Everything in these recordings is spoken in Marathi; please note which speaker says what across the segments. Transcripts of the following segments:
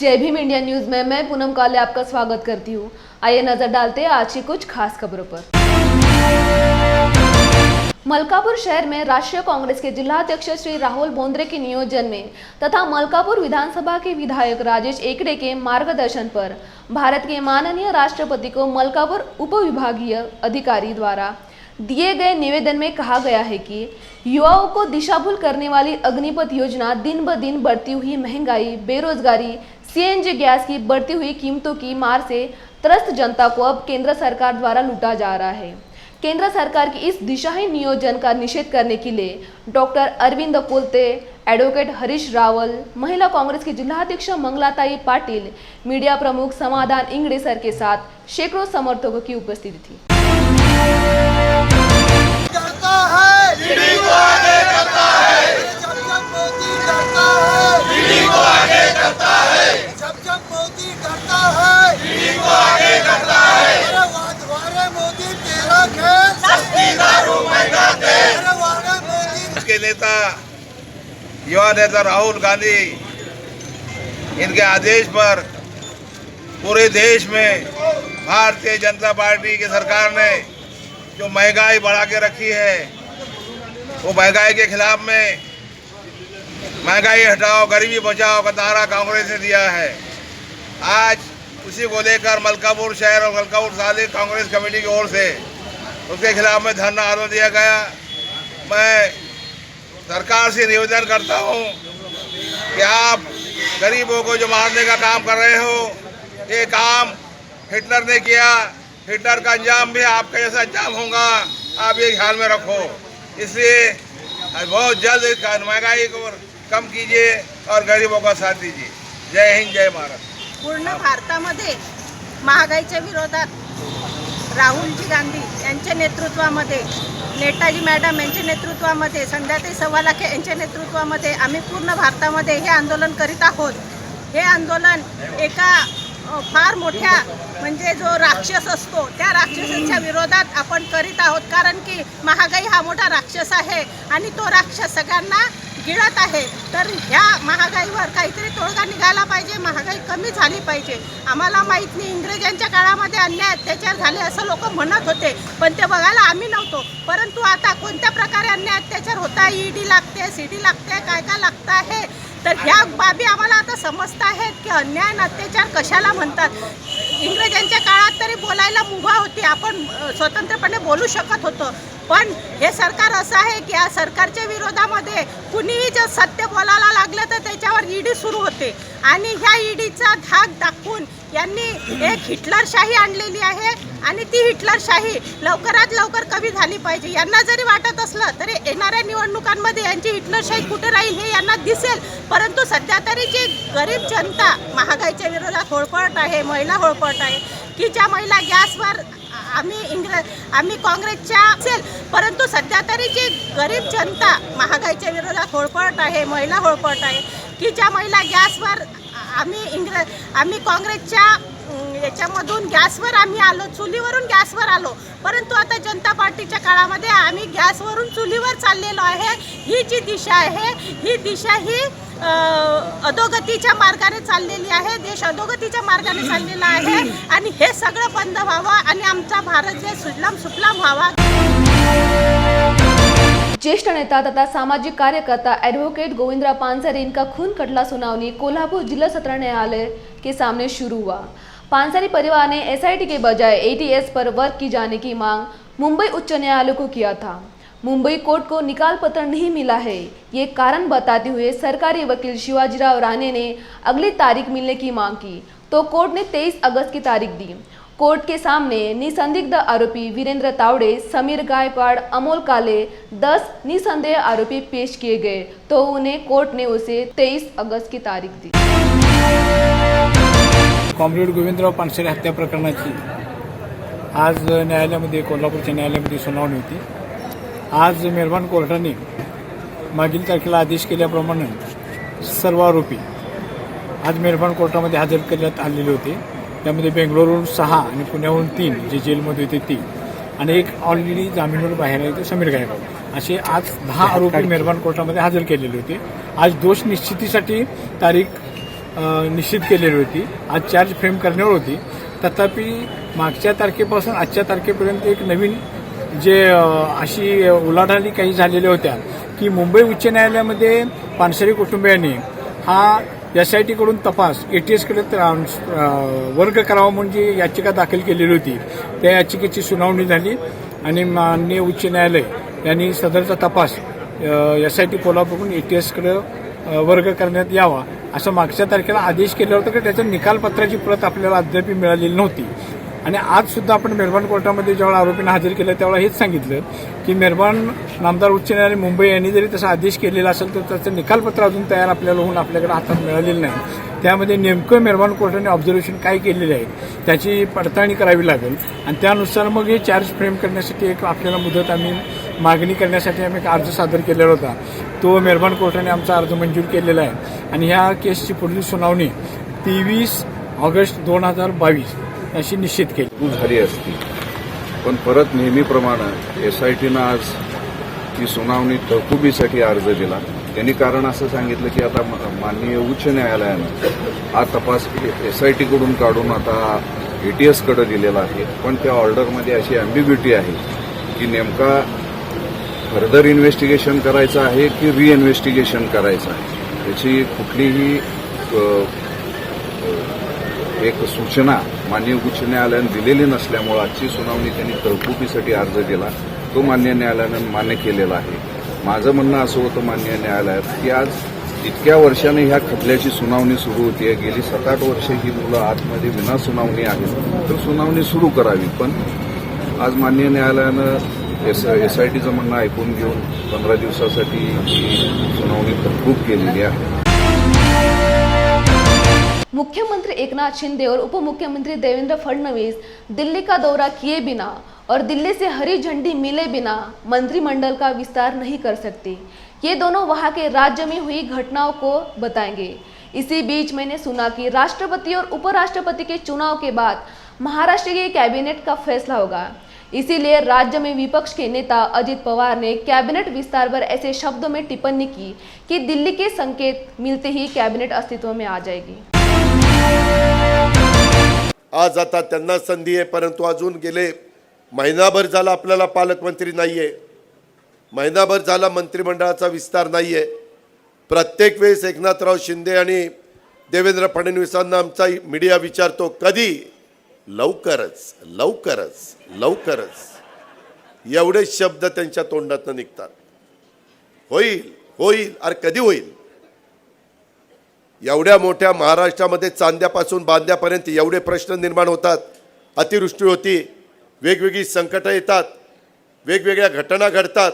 Speaker 1: जय भीम इंडिया न्यूज में मैं पूनम काले आपका स्वागत करती हूँ। आइए नजर डालते हैं आज की कुछ खास खबरों पर। मलकापुर शहर में राष्ट्रीय कांग्रेस के जिलाध्यक्ष श्री राहुल बोंद्रे के नियोजन में तथा मलकापुर विधानसभा के विधायक राजेश एकड़े के मार्गदर्शन पर भारत के माननीय राष्ट्रपति को मलकापुर उपविभागीय अधिकारी द्वारा दिए गए निवेदन में कहा गया है कि युवाओं को दिशाभूल करने वाली अग्निपथ योजना दिन ब दिन बढ़ती हुई महंगाई, बेरोजगारी, सीएनजी गैस की बढ़ती हुई कीमतों की मार से त्रस्त जनता को अब केंद्र सरकार द्वारा लूटा जा रहा है। केंद्र सरकार की इस दिशाहीन नियोजन का निषेध करने के लिए डॉक्टर अरविंद कोलते, एडवोकेट हरीश रावल, महिला कांग्रेस की जिलाध्यक्ष मंगलाताई पाटिल, मीडिया प्रमुख समाधान इंगड़े सर के साथ सैकड़ों समर्थकों की उपस्थिति थी।
Speaker 2: के नेता युवा नेता राहुल गांधी, इनके आदेश पर पूरे देश में भारतीय जनता पार्टी की सरकार ने जो महंगाई बढ़ा के रखी है, वो महंगाई के खिलाफ में महंगाई हटाओ गरीबी बचाओ का नारा कांग्रेस ने दिया है। आज उसी को लेकर मलकापुर शहर और मलकापुर साली कांग्रेस कमेटी की ओर से उसके खिलाफ में धरना आंदोलन दिया गया। मैं सरकार से निवेदन करता हूं कि आप गरीबों को जो मारने का काम कर रहे हो, ये काम हिटलर ने किया, हिटलर का अंजाम भी आपका जैसा अंजाम होगा, आप ये ख्याल में रखो। इसलिए बहुत जल्द इस महंगाई को कम कीजिए और गरीबों का साथ दीजिए। जय हिंद, जय भारत।
Speaker 3: पूर्ण भारतामध्ये महागाईच्या विरोधात राहुलजी गांधी यांच्या नेतृत्वामध्ये, नेताजी मॅडम यांच्या नेतृत्वामध्ये, संध्याताई सवालाखे यांच्या नेतृत्वामध्ये आम्ही पूर्ण भारतामध्ये हे आंदोलन करीत आहोत। हे आंदोलन एका फार मोठ्या म्हणजे जो राक्षस असतो त्या राक्षसाच्या विरोधात आपण करीत आहोत, कारण की महागाई हा मोठा राक्षस आहे आणि तो राक्षस सगळ्यांना गिळत आहे। तर ह्या महागाईवर काहीतरी तोडगा निघाला पाहिजे, महागाई कमी झाली पाहिजे। आम्हाला माहीत नाही, इंग्रजांच्या काळामध्ये अन्याय अत्याचार झाले असं लोक म्हणत होते, पण ते बघायला आम्ही नव्हतो। परंतु आता कोणत्या प्रकारे अन्याय अत्याचार होता, ईडी लागते, सीडी लागते, काय काय लागतं आहे, तर ह्या बाबी आम्हाला आता समजत आहेत की अन्याय आणि अत्याचार कशाला म्हणतात। इंग्रजांच्या काळात तरी बोलायला मुभा होती, आपण स्वतंत्रपणे बोलू शकत होतो, पण हे सरकार असं आहे की या सरकारच्या विरोधामध्ये कुणीही जर सत्य बोलायला लागलं तर त्याच्यावर ईडी सुरू होते आणि ह्या ईडीचा धाक दाखवून यांनी एक हिटलरशाही आणलेली आहे आणि ती हिटलरशाही लवकरात लवकर कमी झाली पाहिजे। यांना जरी वाटत असलं तरी येणाऱ्या निवडणुकांमध्ये यांची हिटलरशाही कुठे राहील हे यांना दिसेल, परंतु सध्या तरी जी गरीब जनता महागाईच्या विरोधात होळपळत आहे, महिला होळपळत आहे की ज्या महिला गॅसवर आम्ही काँग्रेसच्या असेल, परंतु सध्या तरी जी गरीब जनता महागाईच्या विरोधात होळपळत आहे, महिला होळपळत आहे की ज्या महिला गॅसवर आम्ही काँग्रेसच्या याच्यामधून गॅसवर आम्ही आलो, चुलीवरून गॅसवर आलो, परंतु आता जनता पार्टीच्या काळामध्ये आम्ही गॅसवरून चुलीवर चाललेलो आहे। ही जी दिशा आहे, ही दिशा ही अधोगतीच्या मार्गाने चाललेली आहे, देश अधोगतीच्या मार्गाने चाललेला आहे आणि हे सगळं बंद व्हावं आणि आमचा भारत देश सुजलाम सुफलाम व्हावा।
Speaker 1: ज्येष्ठ नेता तथा सामाजिक कार्यकर्ता एडवोकेट गोविंदराव पानसरे इनका खून खटला सुनावनी कोल्हापुर जिला सत्र न्यायालय के सामने शुरू हुआ। पानसरे परिवार ने एसआईटी के बजाय एटीएस पर वर्क की जाने की मांग मुंबई उच्च न्यायालय को किया था। मुंबई कोर्ट को निकाल पत्र नहीं मिला है, ये कारण बताते हुए सरकारी वकील शिवाजीराव राणे ने अगली तारीख मिलने की मांग की, तो कोर्ट ने 23 अगस्त की तारीख दी। कोर्ट के सामने निसंदिग्ध आरोपी वीरेंद्र तावड़े, समीर गायकवाड़, अमोल काले 10 निसंदेह आरोपी पेश किए गए, तो उन्हें कोर्ट ने उसे 23 अगस्त की तारीख दी।
Speaker 4: कॉम्रेड गोविंदराव पानसरे हत्या प्रकरणाची आज न्यायालयामध्ये, कोल्हापूरच्या न्यायालयामध्ये सुनावणी होती। आज मेहरबान कोर्टाने मागील तारखेला आदेश केल्याप्रमाणे सर्व आरोपी आज मेहरबान कोर्टामध्ये हजर करण्यात आलेले होते। त्यामध्ये बेंगलोरहून 6 आणि पुण्याहून 3 जे जेलमध्ये होते ते, आणि एक ऑलरेडी जामीनवर बाहेर आहे ते समीर गायकवाड, असे आज 10 आरोपी मेहरबान कोर्टामध्ये हजर केलेले होते। आज दोष निश्चितीसाठी तारीख निश्चित केलेली होती. आज चार्ज फ्रेम करण्यावर होती. तथापि मागच्या तारखेपासून आजच्या तारखेपर्यंत एक नवीन जे अशी उलाढाली काही झालेल्या होत्या की मुंबई उच्च न्यायालयामध्ये पानसरे कुटुंबियांनी हा SIT कडून तपास ATSकडे वर्ग करावा म्हणून जी याचिका दाखल केलेली होती त्या याचिकेची सुनावणी झाली आणि माननीय उच्च न्यायालय यांनी सदरचा तपास SIT कोल्हापूरकडून ATSकडे वर्ग करण्यात यावा असं मागच्या तारखेला आदेश केला होता की त्याच्या निकालपत्राची प्रत आपल्याला अद्याप मिळालेली नव्हती. आणि आज सुद्धा आपण मेहरबान कोर्टामध्ये जेव्हा आरोपींना हजर केलं तेव्हा हेच सांगितलं की मेहरबान नामदार उच्च न्यायालय मुंबई यांनी जरी तसा आदेश केलेला असेल तर त्याचं निकालपत्र अजून तयार आपल्याला होऊन आपल्याकडे हातात मिळालेलं नाही. त्यामध्ये नेमकं मेहरबान कोर्टाने ऑब्झर्वेशन काय केलेले आहे त्याची पडताळणी करावी लागेल आणि त्यानुसार मग हे चार्ज फ्रेम करण्यासाठी एक आपल्याला मुदत आम्ही मागणी करण्यासाठी आम्ही एक अर्ज सादर केलेला होता. तो मेहरबान कोर्टाने आमचा अर्ज मंजूर केलेला आहे आणि ह्या केसची पुढील सुनावणी 23 ऑगस्ट 2022 अशी निश्चित केली
Speaker 5: झाली असती. पण परत नेहमीप्रमाणे SITनं आज ही सुनावणी तहकुबीसाठी अर्ज दिला. त्यांनी कारण असं सांगितलं की आता माननीय उच्च न्यायालयानं हा तपास SIT कडून काढून आता ATSकडे दिलेला आहे. पण त्या ऑर्डरमध्ये अशी अँबिग्युटी आहे की नेमका फर्दर इन्व्हेस्टिगेशन करायचं आहे की रिइन्व्हेस्टिगेशन करायचं आहे याची कुठलीही एक सूचना माननीय उच्च न्यायालयानं दिलेली नसल्यामुळे आजची सुनावणी त्यांनी तहकुबीसाठी अर्ज दिला. तो मान्य न्यायालयानं मान्य केलेला आहे. माझं म्हणणं असं होतं मान्य न्यायालयात की आज इतक्या वर्षाने ह्या खटल्याची सुनावणी सुरू होती. गेली 7-8 वर्षे ही मुलं आतमध्ये विना सुनावणी आहेत तर सुनावणी सुरू करावी. पण आज मान्य न्यायालयानं SITचं म्हणणं ऐकून घेऊन 15 दिवसासाठी ही सुनावणी तहकूब केलेली आहे.
Speaker 1: मुख्यमंत्री एकनाथ शिंदे और उप मुख्यमंत्री देवेंद्र फडणवीस दिल्ली का दौरा किए बिना और दिल्ली से हरी झंडी मिले बिना मंत्रिमंडल का विस्तार नहीं कर सकते. ये दोनों वहां के राज्य में हुई घटनाओं को बताएंगे. इसी बीच मैंने सुना कि राष्ट्रपति और उपराष्ट्रपति के चुनाव के बाद महाराष्ट्र के कैबिनेट का फैसला होगा. इसीलिए राज्य में विपक्ष के नेता अजित पवार ने कैबिनेट विस्तार पर ऐसे शब्दों में टिप्पणी की कि दिल्ली के संकेत मिलते ही कैबिनेट अस्तित्व में आ जाएगी.
Speaker 6: आज आता त्यांना संधी आहे, परंतु अजून गेले महिनाभर झाला आपल्याला पालकमंत्री नाहीये, महिनाभर झाला मंत्रिमंडळाचा विस्तार नाहीये. प्रत्येक वेळेस एकनाथराव शिंदे आणि देवेंद्र फडणवीसांना आमचा मीडिया विचारतो कधी, लवकरच लवकरच लवकरच एवढे शब्द त्यांच्या तोंडातून निघतात. होईल होईल, अरे कधी होईल? एवढ्या मोठ्या महाराष्ट्रामध्ये चांद्यापासून बांद्यापर्यंत एवढे प्रश्न निर्माण होतात. अतिवृष्टी होती, वेगवेगळी संकटं येतात, वेगवेगळ्या घटना घडतात,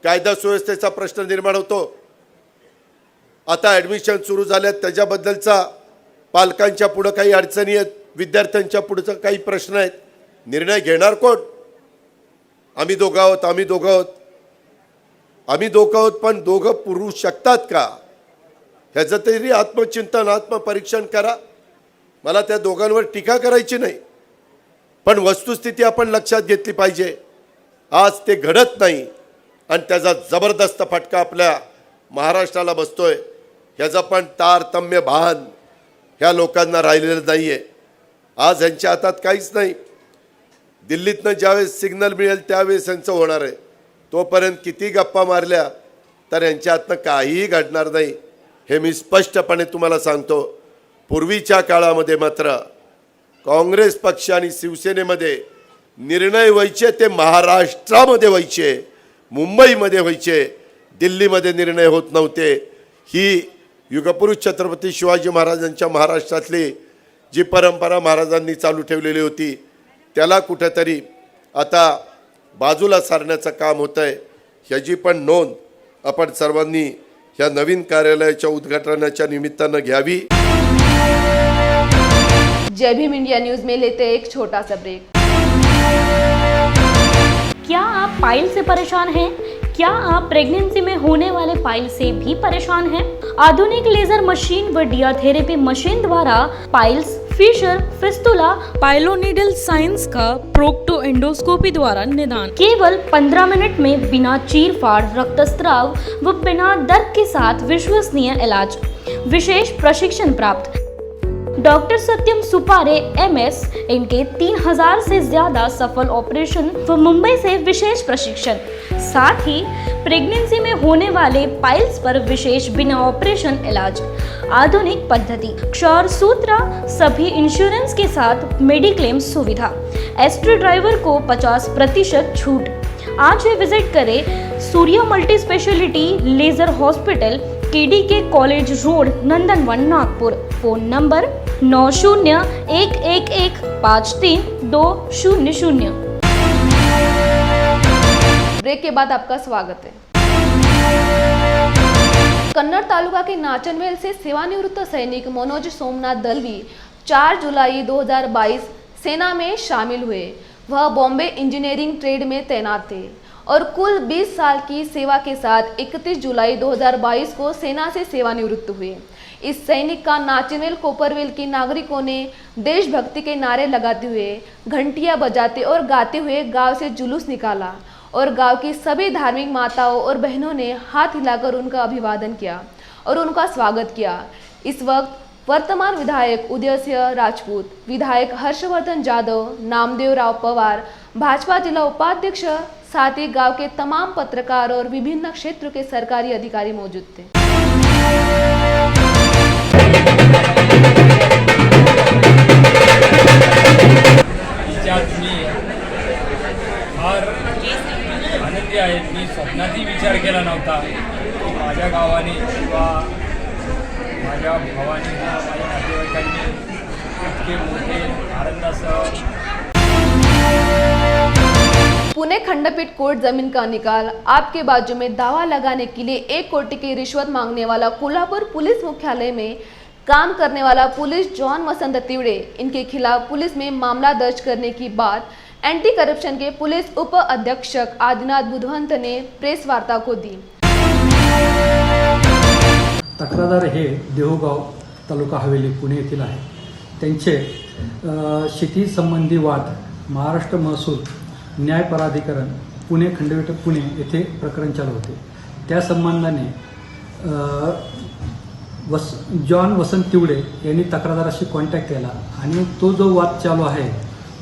Speaker 6: कायदा सुव्यवस्थेचा प्रश्न निर्माण होतो. आता ॲडमिशन सुरू झाल्यात त्याच्याबद्दलचा पालकांच्या पुढं काही अडचणी आहेत, विद्यार्थ्यांच्या पुढचं काही प्रश्न आहेत. निर्णय घेणार कोण? आम्ही दोघं आहोत, आम्ही दोघं आहोत, पण दोघं पुरू शकतात का ह्याचं तरी आत्मचिंतन आत्मपरीक्षण करा. मला त्या दोघांवर टीका करायची नाही, पण वस्तुस्थिती आपण लक्षात घेतली पाहिजे. आज ते घडत नाही आणि त्याचा जबरदस्त फटका आपल्या महाराष्ट्राला बसतोय. ह्याचा पण तारतम्य भान ह्या लोकांना राहिलेलं नाही आहे. आज ह्यांच्या हातात काहीच नाही. दिल्लीतनं ज्यावेळेस सिग्नल मिळेल त्यावेळेस यांचं होणार आहे. तोपर्यंत किती गप्पा मारल्या तर यांच्या हातनं काहीही घडणार नाही, हे मी स्पष्टपणे तुम्हाला सांगतो. पूर्वीच्या काळामध्ये मात्र काँग्रेस पक्ष आणि शिवसेनेमध्ये निर्णय व्हायचे ते महाराष्ट्रामध्ये व्हायचे, मुंबईमध्ये व्हायचे, दिल्लीमध्ये निर्णय होत नव्हते. ही युगपुरुष छत्रपती शिवाजी महाराजांच्या महाराष्ट्रातली जी परंपरा महाराजांनी चालू ठेवलेली होती त्याला कुठेतरी आता बाजूला सारण्याचं काम होतं आहे. ह्याची पण नोंद आपण सर्वांनी ह्या नवीन कार्यालयाच्या उद्घाटनाच्या निमित्तानं घ्यावी.
Speaker 1: जय भीम इंडिया न्यूज में लेते हैं एक छोटा सा ब्रेक.
Speaker 7: क्या आप पाइल से परेशान हैं? क्या आप प्रेगनेंसी में होने वाले पाइल से भी परेशान हैं? आधुनिक लेजर मशीन व डिया थेरेपी मशीन द्वारा पाइल्स फिशर फिस्तुला
Speaker 8: पाइलोनिडल साइंस का प्रोक्टो एंडोस्कोपी द्वारा निदान।
Speaker 7: केवल 15 मिनट में बिना चीरफाड़, रक्तस्राव व बिना दर्द के साथ विश्वसनीय इलाज। विशेष प्रशिक्षण प्राप्त डॉक्टर सत्यम सुपारे MS, इनके 3000 से ज्यादा सफल ऑपरेशन व मुंबई से विशेष प्रशिक्षण। साथ ही प्रेगनेंसी में होने वाले पाइल्स पर विशेष बिना ऑपरेशन इलाज। आधुनिक पद्धति, क्षौर सूत्र, सभी इंश्योरेंस के साथ मेडिक्लेम सुविधा। एस्ट्रो ड्राइवर को 50% छूट। आज ही विजिट करें Surya multi speciality laser hospital, KDK college road, Nandanvan, Nagpur. Phone number 9011153200।
Speaker 1: Break के बाद आपका स्वागत है। कन्नड़ तालुका के नाचनवेल से सेवानिवृत्त सैनिक मनोज सोमनाथ दलवी 4 जुलाई 2022 सेना में शामिल हुए। वह बॉम्बे इंजीनियरिंग ट्रेड में तैनात थे और कुल 20 साल की सेवा के साथ 31 जुलाई 2022 को सेना से सेवानिवृत्त हुए। इस सैनिक का नाचनवेल कोपरवेल के नागरिकों ने देशभक्ति के नारे लगाते हुए, घंटियां बजाते और गाते हुए गांव से जुलूस निकाला और गांव की सभी धार्मिक माताओं और बहनों ने हाथ हिलाकर उनका अभिवादन किया और उनका स्वागत किया। इस वक्त वर्तमान विधायक उदय सिंह राजपूत, विधायक हर्षवर्धन जाधव, नामदेव राव पवार, भाजपा जिला उपाध्यक्ष, साथ ही गांव के तमाम पत्रकार और विभिन्न क्षेत्रों के सरकारी अधिकारी मौजूद थे।
Speaker 9: मी फार आनंदी आहे। मी स्वप्नातही विचार केला नव्हता की माझ्या गावाने किंवा माझ्या भावाने किंवा माझ्या नातेवाईकांनी इतके मोठे आनंदासह।
Speaker 1: पुणे खंडपीठ कोर्ट जमीन का निकाल, आपके बाजू में दावा लगाने के लिए 1 कोटी की रिश्वत मांगने वाला कोल्हापुर पुलिस मुख्यालय में काम करने वाला पुलिस जॉन वसंत तिवड़े, इनके खिलाफ पुलिस में मामला दर्ज करने की बात एंटी करप्शन के पुलिस उप अधीक्षक आदिनाथ बुधवंत ने प्रेस वार्ता को दी।
Speaker 10: तक्रारदार हे देहूगाव तालुका हवेली पुणे येथील आहे। त्यांचे शेती संबंधी वाद महाराष्ट्र महसूल न्याय प्राधिकरण पुणे खंडपीठ पुणे येथे प्रकरण चालू होते। त्या संबंधाने जॉन वसंत तिवड़े यांनी तक्रारदाराशी कॉन्टॅक्ट केला आणि तो जो वाद चालू आहे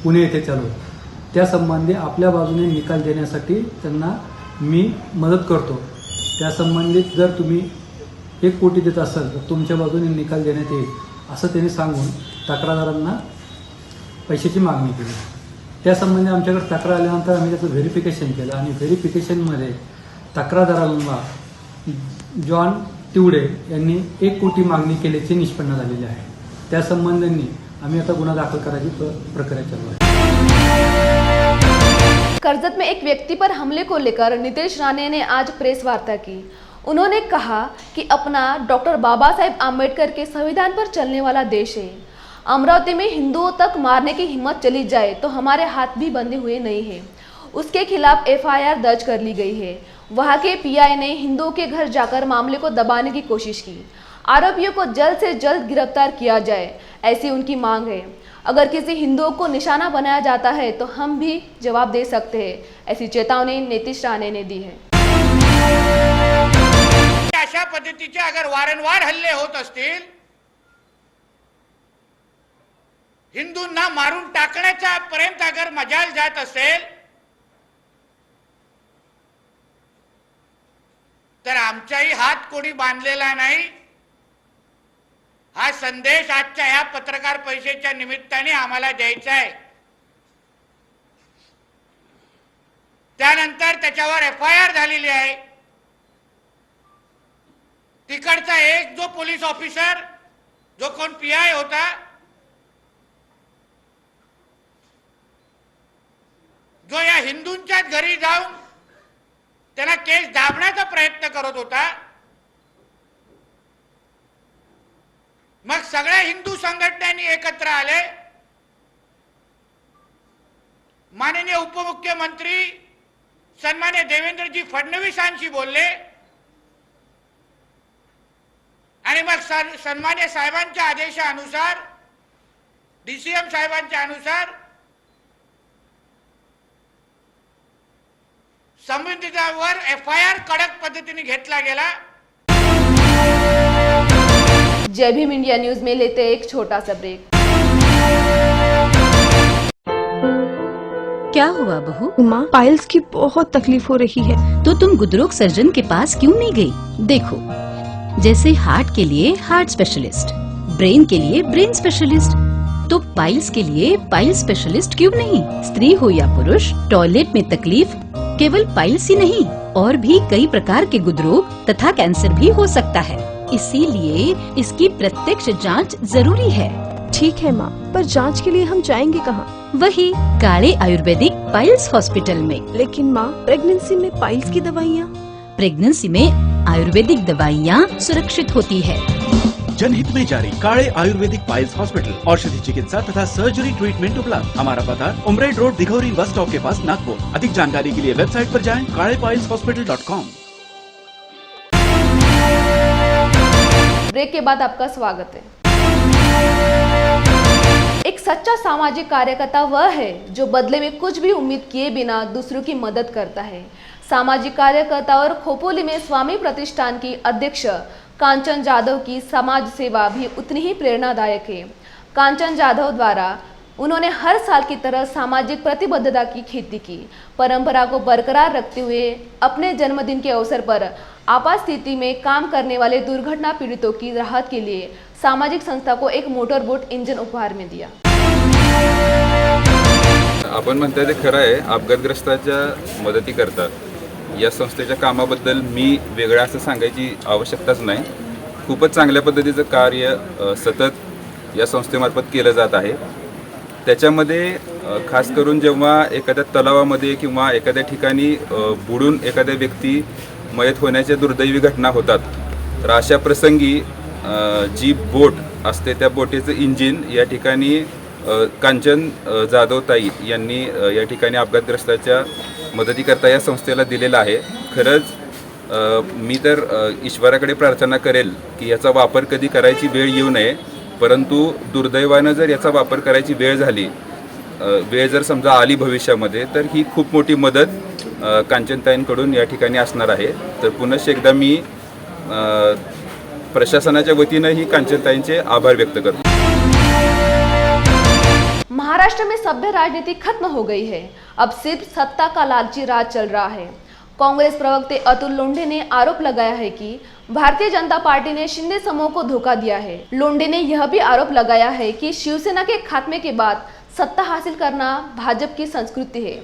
Speaker 10: पुणे येथे चालू, त्या संबंधी आपल्या बाजूने निकाल देण्यासाठी त्यांना मी मदत करतो। त्या संबंधित जर तुम्ही 1 कोटी देत असाल तर तुमच्या बाजूने निकाल देण्यात येईल असं त्यांनी सांगून तक्रारदारांना पैशाची मागणी केली। त्या संबंधी आमच्याकडे तक्रार आल्यानंतर आम्ही त्याचं व्हेरिफिकेशन केलं आणि व्हेरिफिकेशनमध्ये तक्रारदारांना जॉन तिवड़े यांनी 1 कोटी मागणी केल्याचे निष्पन्न झालेले आहे। त्या संबंधाने आम्ही आता गुन्हा दाखल करायची प्रक्रिया चालू आहे।
Speaker 1: कर्जत में एक व्यक्ति पर हमले को लेकर नीतीश राणे ने आज प्रेस वार्ता की। उन्होंने कहा कि अपना डॉक्टर बाबा साहेब आम्बेडकर के संविधान पर चलने वाला देश है। अमरावती में हिंदुओं तक मारने की हिम्मत चली जाए तो हमारे हाथ भी बंधे हुए नहीं है। उसके खिलाफ FIR दर्ज कर ली गई है। वहां के PI ने हिंदुओं के घर जाकर मामले को दबाने की कोशिश की। आरोपियों को जल्द से जल्द गिरफ्तार किया जाए, ऐसी उनकी मांग है। अगर किसी हिंदुओं को निशाना बनाया जाता है तो हम भी जवाब दे सकते हैं, ऐसी चेतावनी नीतीश राणे ने दी है।
Speaker 2: अशा पद्धतीचे अगर वारंवार हल्ले होत असतील, हिंदूंना मारून टाकण्याच्या पर्यंत अगर मजाल जात असेल तर आमचाही हात कोणी बांधलेला नाही। हा संदेश आजच्या ह्या पत्रकार परिषदेच्या निमित्ताने आम्हाला द्यायचा आहे। त्यानंतर त्याच्यावर FIR झालेली आहे। तिकडचा एक जो पोलीस ऑफिसर, जो कोण PI होता, जो या हिंदूंच्याच घरी जाऊन त्यांना केस दाबण्याचा प्रयत्न करत होता, मग सगळ्या हिंदू संघटनांनी एकत्र आले। माननीय उपमुख्यमंत्री सन्मान्य देवेंद्रजी फडणवीसांशी बोलले आणि मग सन्मान्य साहेबांच्या आदेशानुसार
Speaker 11: DCM साहेबांच्या अनुसार संबंधितांवर FIR कडक पद्धतीने घेतला गेला।
Speaker 1: जय भीम इंडिया न्यूज में लेते एक छोटा सा ब्रेक।
Speaker 12: क्या हुआ बहू?
Speaker 13: माँ, पाइल्स की बहुत तकलीफ हो रही है।
Speaker 12: तो तुम गुदरोग सर्जन के पास क्यों नहीं गई? देखो, जैसे हार्ट के लिए हार्ट स्पेशलिस्ट, ब्रेन के लिए ब्रेन स्पेशलिस्ट, तो पाइल्स के लिए पाइल्स स्पेशलिस्ट क्यों नहीं? स्त्री हो या पुरुष, टॉयलेट में तकलीफ केवल पाइल्स ही नहीं, और भी कई प्रकार के गुदरोग तथा कैंसर भी हो सकता है। इसीलिए इसकी प्रत्यक्ष जांच जरूरी है।
Speaker 13: ठीक है माँ, पर जांच के लिए हम जाएंगे कहाँ?
Speaker 12: वही काले आयुर्वेदिक पाइल्स हॉस्पिटल में।
Speaker 13: लेकिन माँ, प्रेगनेंसी में पाइल्स की दवाइयाँ?
Speaker 12: प्रेगनेंसी में आयुर्वेदिक दवाइयाँ सुरक्षित होती है।
Speaker 14: जनहित में जारी काले आयुर्वेदिक पाइल्स हॉस्पिटल, औषधि चिकित्सा तथा सर्जरी ट्रीटमेंट उपलब्ध। हमारा पता उमरेड रोड, दिघौरी बस स्टॉप के पास, नागपुर। अधिक जानकारी के लिए वेबसाइट पर जाएं kalepailshospital.com।
Speaker 1: ब्रेक के बाद आपका स्वागत है। एक सच्चा सामाजिक कार्यकर्ता वह है जो बदले में कुछ भी उम्मीद किए बिना दूसरों की मदद करता है। सामाजिक कार्यकर्ता और खोपोली में स्वामी प्रतिष्ठान की अध्यक्ष कांचन जाधव की समाज सेवा भी उतनी ही प्रेरणादायक है। कांचन जाधव द्वारा उन्होंने हर साल की तरह सामाजिक प्रतिबद्धता की खेती की। परंपरा को बरकरार रखते हुए अपने जन्मदिन के अवसर पर आपात स्थिति में काम करने वाले दुर्घटना पीड़ितों की राहत के लिए सामाजिक संस्था को एक मोटरबोट इंजन उपहार में दिया।
Speaker 15: आपण म्हणताय ते खरं आहे, अपघातग्रस्ताच्या मदती करता या संस्थेच्या कामाबद्दल मी वेगळं असं सांगायची आवश्यकताच नाही। खूपच चांगल्या पद्धतीचं कार्य सतत या संस्थेमार्फत केलं जात आहे। त्याच्यामध्ये खास करून जेव्हा एखाद्या तलावामध्ये किंवा एखाद्या ठिकाणी बुडून एखाद्या व्यक्ती मयत होण्याच्या दुर्दैवी घटना होतात, तर अशा प्रसंगी जी बोट असते त्या बोटीचं इंजिन या ठिकाणी कांचन जाधव ताई यांनी या ठिकाणी अपघातग्रस्ताच्या मदतीकरता या संस्थेला दिलेलं आहे। खरंच मी तर ईश्वराकडे प्रार्थना करेल की याचा वापर कधी करायची वेळ येऊ नये, परंतु दुर्दैवानं जर याचा वापर करायची वेळ झाली, वेळ जर समजा आली भविष्यामध्ये, तर ही खूप मोठी मदत कांचनताईंकडून या ठिकाणी असणार आहे। तर पुनश्च एकदा मी प्रशासनाच्या वतीनं ही कांचनताईंचे आभार व्यक्त करतो।
Speaker 1: महाराष्ट्र में सभ्य राजनीति खत्म हो गई है, अब सिर्फ सत्ता का लालची राज चल रहा है। कांग्रेस प्रवक्ते अतुल लोंढे ने आरोप लगाया है कि भारतीय जनता पार्टी ने शिंदे समूह को धोखा दिया है। लोंढे ने यह भी आरोप लगाया है कि शिवसेना के खात्मे के बाद सत्ता हासिल करना भाजपा की संस्कृति है।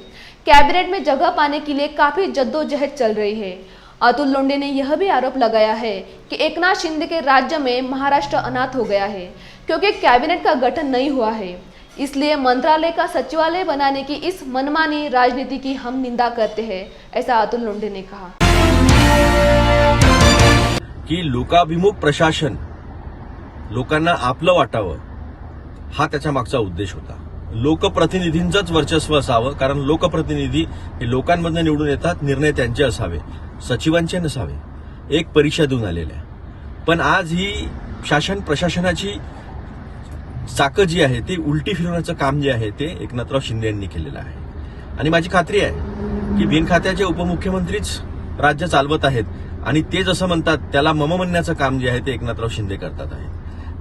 Speaker 1: कैबिनेट में जगह पाने के लिए काफी जद्दोजहद चल रही है। अतुल लोंढे ने यह भी आरोप लगाया है कि एकनाथ शिंदे के राज्य में महाराष्ट्र अनाथ हो गया है, क्योंकि कैबिनेट का गठन नहीं हुआ है। इसलिए मंत्रालय का सचिवालय बनाने की इस मनमानी राजनीति की हम निंदा करते हैं, ऐसा अतुल लोंढे ने कहा।
Speaker 16: की लोकाभिमुख प्रशासन, लोकांना आपलं वाटावं, हा त्याच्या मागचा उद्देश होता। लोकप्रतिनिधींचंच वर्चस्व असावं, कारण लोकप्रतिनिधी हे लोकांमधून निवडून येतात, निर्णय त्यांचे असावे, सचिवांचे नसावे। एक परीक्षा देऊन आलेल्या आहे, पण आज ही शासन प्रशासनाची चाकं जी आहे ती उलटी फिरवण्याचं काम जे आहे ते एकनाथराव शिंदे यांनी केलेलं आहे। आणि माझी खात्री आहे की बिनखात्याचे उपमुख्यमंत्रीच राज्य चालवत आहेत, आणि ते जसं म्हणतात त्याला मम म्हणण्याचं काम जे आहे ते एकनाथराव शिंदे करतात आहे।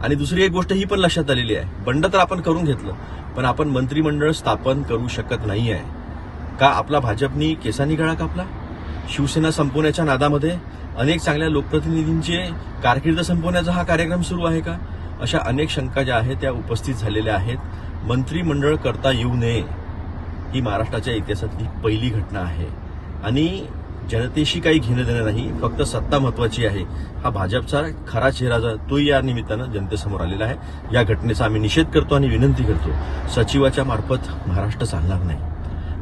Speaker 16: आणि दुसरी एक गोष्ट ही पण लक्षात आलेली आहे, बंड तर आपण करून घेतलं, पण आपण मंत्रिमंडळ स्थापन करू शकत नाही आहे का? आपला भाजपनी केसांनी गळा कापला? शिवसेना संपवण्याच्या नादामध्ये अनेक चांगल्या लोकप्रतिनिधींचे कारकीर्द संपवण्याचा हा कार्यक्रम सुरू आहे का? अशा अनेक शंका ज्या आहेत त्या उपस्थित झालेल्या आहेत। मंत्रिमंडळ करता येऊ नये ही महाराष्ट्राच्या इतिहासातली पहिली घटना आहे, आणि जनतेशी काही घेणं देणं नाही, फक्त सत्ता महत्वाची आहे। हा भाजपचा खरा चेहरा तोही या निमित्तानं जनतेसमोर आलेला आहे। या घटनेचा आम्ही निषेध करतो आणि विनंती करतो, सचिवाच्या मार्फत महाराष्ट्र चालणार नाही,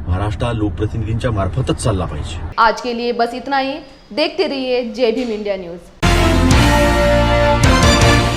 Speaker 16: महाराष्ट्र लोकप्रतिनिधींच्या मार्फतच चालला पाहिजे।
Speaker 1: आज के लिए बस इतना ही। देखते रहिए जय भीम इंडिया न्यूज।